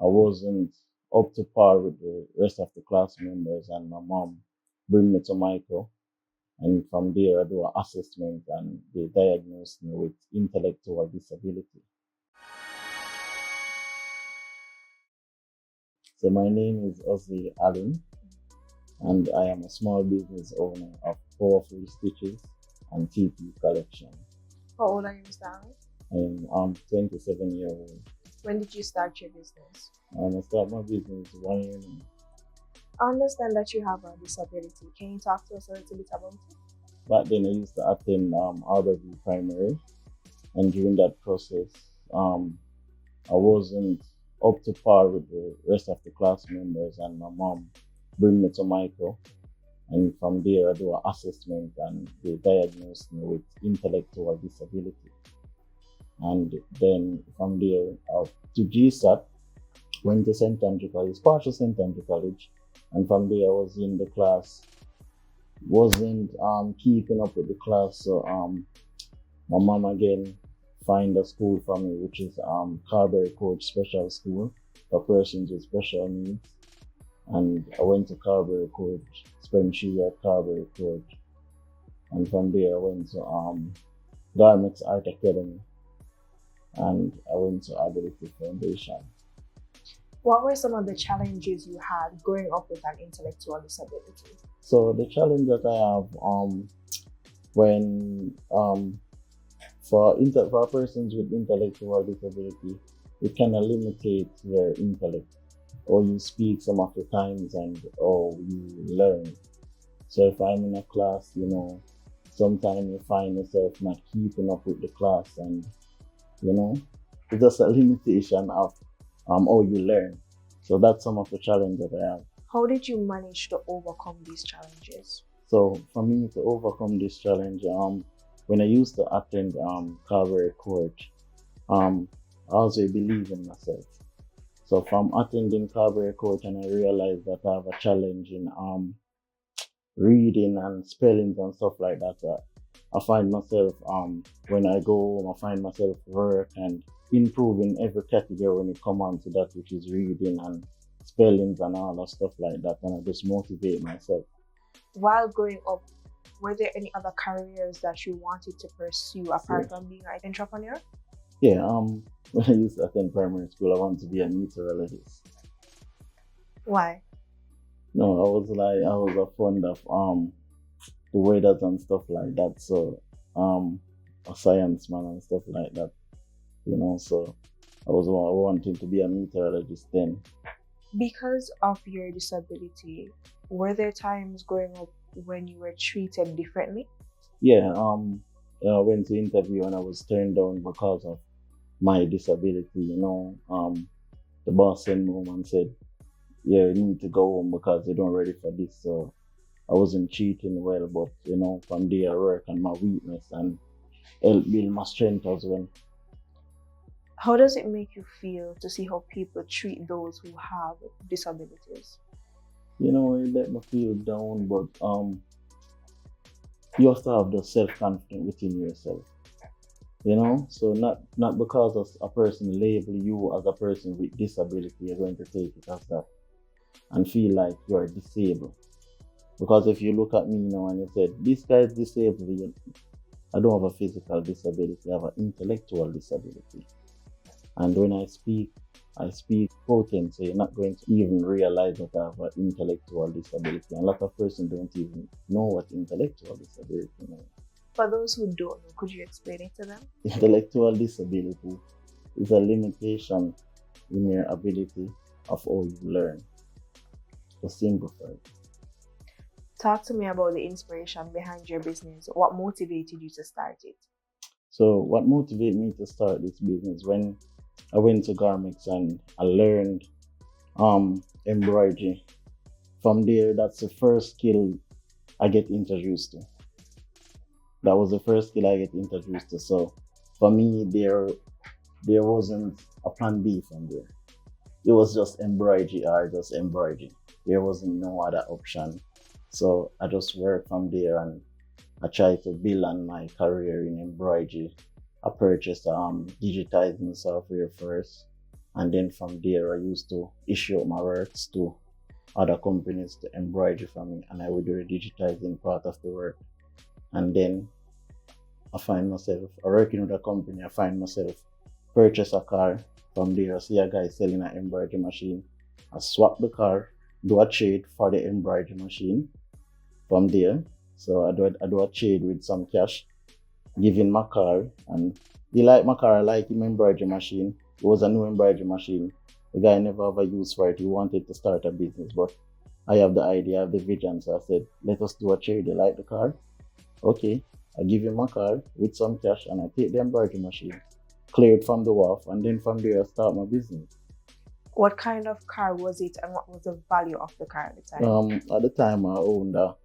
I wasn't up to par with the rest of the class members, and my mom bring me to Michael. And from there, I do an assessment and they diagnose me with intellectual disability. So my name is Ozzy Allen, and I am a small business owner of Powerful Stitches and T.P collection. How old are you, Mr. Allen? I'm 27 years old. When did you start your business? I started my business 1 year now. I understand that you have a disability. Can you talk to us a little bit about it? Back then, I used to attend Albertville Primary, and during that process, I wasn't up to par with the rest of the class members, and my mom bring me to Michael. And from there, I do an assessment and they diagnose me with intellectual disability. And then from there, to GSAT, went to St. Andrew College, partial St. Andrew College. And from there, I was in the class, wasn't keeping up with the class. So my mom again find a school for me, which is Carberry Court Special School for persons with special needs. And I went to Carberry Court, spent 3 years at Carberry Court. And from there, I went to Garmex Art Academy, and I went to Ability Foundation. What were some of the challenges you had growing up with an intellectual disability? So the challenge that I have when for persons with intellectual disability, it kind of limitates their intellect, or you speak some of the times and or you learn. So if I'm in a class, sometimes you find yourself not keeping up with the class, and it's just a limitation of how you learn. So that's some of the challenges that I have. How did you manage to overcome these challenges? So for me to overcome this challenge, when I used to attend Calvary Court, I also believe in myself. So from attending Calvary Court, and I realized that I have a challenge in reading and spellings and stuff like that. I find myself when I go home, I find myself work and improving every category when it comes on to that, which is reading and spellings and all that stuff like that, and I just motivate myself. While growing up, were there any other careers that you wanted to pursue apart from being an entrepreneur? Yeah, when I used to attend primary school, I wanted to be a meteorologist. Why? No, I was fond of the weathers and stuff like that. So a science man and stuff like that. So I was wanting to be a meteorologist then. Because of your disability, were there times growing up when you were treated differently? Yeah, I went to interview and I was turned down because of my disability. The boss sent me home and said, "Yeah, you need to go home because you don't ready for this." So I wasn't treating well, but from there I work on my weakness and help build my strength as well. How does it make you feel to see how people treat those who have disabilities? It let me feel down, but you have to have the self-confidence within yourself. So not because of a person label you as a person with disability, you're going to take it as that and feel like you're disabled. Because if you look at me now and you said, this guy is disabled, I don't have a physical disability, I have an intellectual disability. And when I speak potent, so you're not going to even realize that I have an intellectual disability. And a lot of persons don't even know what intellectual disability means. For those who don't know, could you explain it to them? Intellectual disability is a limitation in your ability of how you learn. To simplify it. Talk to me about the inspiration behind your business. What motivated you to start it? So what motivated me to start this business, when I went to Garmex and I learned embroidery. From there, that's the first skill I get introduced to. That was the first skill I get introduced to. So for me, there wasn't a plan B from there. It was just embroidery or just embroidery. There wasn't no other option. So I just worked from there and I tried to build on my career in embroidery. I purchased digitizing software first, And then from there, I used to issue my works to other companies to embroider for me, and I would do the digitizing part of the work. And then I find myself working with a company. I find myself purchase a car. From there, I see a guy selling an embroidery machine. I swap the car, do a trade for the embroidery machine. From there, so I do a trade with some cash, give him my car, and he liked my car. I like him embroidery machine. It was a new embroidery machine. The guy never have a use for it. He wanted to start a business, but I have the idea, I have the vision. So I said, let us do a trade. You like the car? Okay. I give him my car with some cash, and I take the embroidery machine, clear it from the wharf, and then from there I start my business. What kind of car was it, and what was the value of the car at the time? At the time I owned a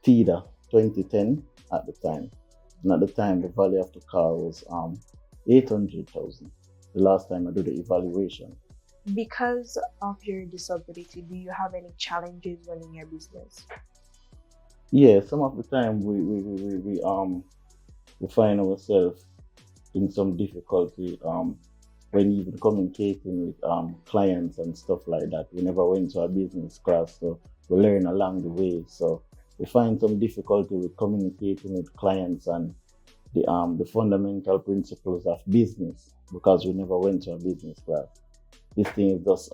Tiida 2010 at the time. And at the time the value of the car was 800,000. The last time I did the evaluation. Because of your disability, do you have any challenges running your business? Yeah, some of the time we find ourselves in some difficulty when even communicating with clients and stuff like that. We never went to a business class, so we learn along the way. So we find some difficulty with communicating with clients and the fundamental principles of business because we never went to a business class. This thing is just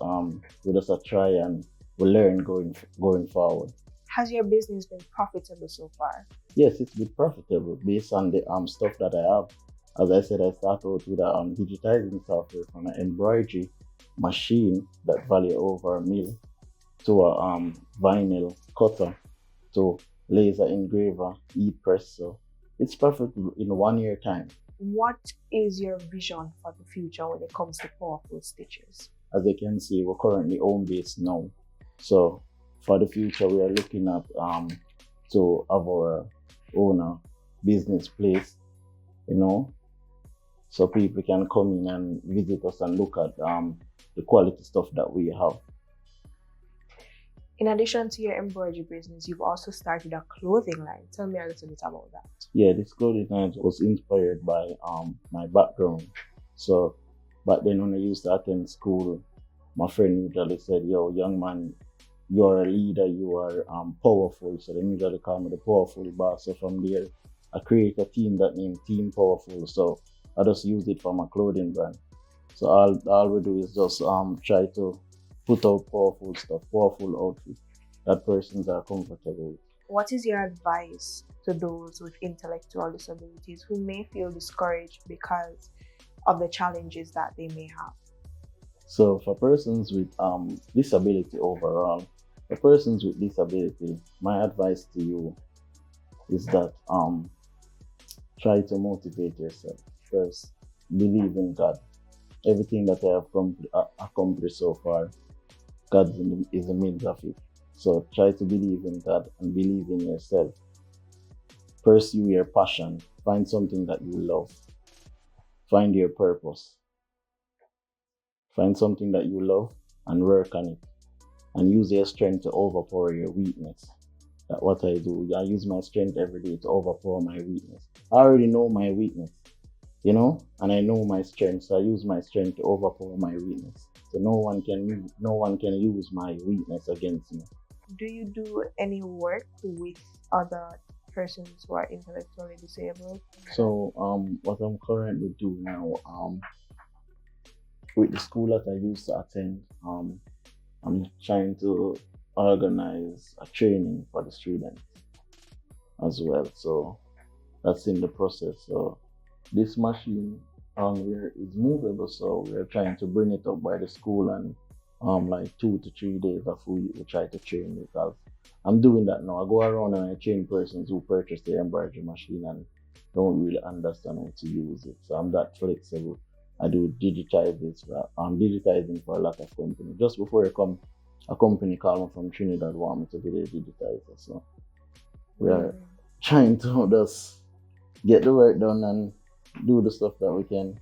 we just a try and we learn going forward. Has your business been profitable so far? Yes, it's been profitable based on the stuff that I have. As I said, I started out with a digitizing software from an embroidery machine that value over $1 million to a vinyl cutter to laser engraver, e-press. So it's profitable in 1 year time. What is your vision for the future when it comes to Powerful Stitches? As you can see, we're currently home-based now. So for the future, we are looking at to have our own business place, so people can come in and visit us and look at the quality stuff that we have. In addition to your embroidery business, you've also started a clothing line. Tell me a little bit about that. Yeah, this clothing line was inspired by my background. So back then when I used to attend school, my friend usually said, yo, young man, you are a leader, you are powerful. So they usually call me the powerful boss. So from there, I created a team that named Team Powerful. So I just use it for my clothing brand. So all we do is just try to put out powerful stuff, powerful outfits that persons are comfortable with. What is your advice to those with intellectual disabilities who may feel discouraged because of the challenges that they may have? So for persons with disability overall, for persons with disability, my advice to you is that try to motivate yourself. First, believe in God. Everything that I have accomplished so far, God is the means of it. So try to believe in God and believe in yourself. Pursue your passion. Find something that you love. Find your purpose. Find something that you love and work on it. And use your strength to overpower your weakness. That's what I do. I use my strength every day to overpower my weakness. I already know my weakness, and I know my strength. So I use my strength to overpower my weakness. So no one can use my weakness against me. Do you do any work with other persons who are intellectually disabled? So what I'm currently doing now, with the school that I used to attend, I'm trying to organize a training for the students as well. So that's in the process. So this machine here is movable, so we're trying to bring it up by the school, and like 2 to 3 days of we try to train, because I'm doing that now. I go around and I train persons who purchase the embroidery machine and don't really understand how to use it. So I'm that flexible. I do I'm digitizing for a lot of companies. Just before I come, a company called me from Trinidad want me to be the digitizer. So we are trying to just get the work done and do the stuff that we can.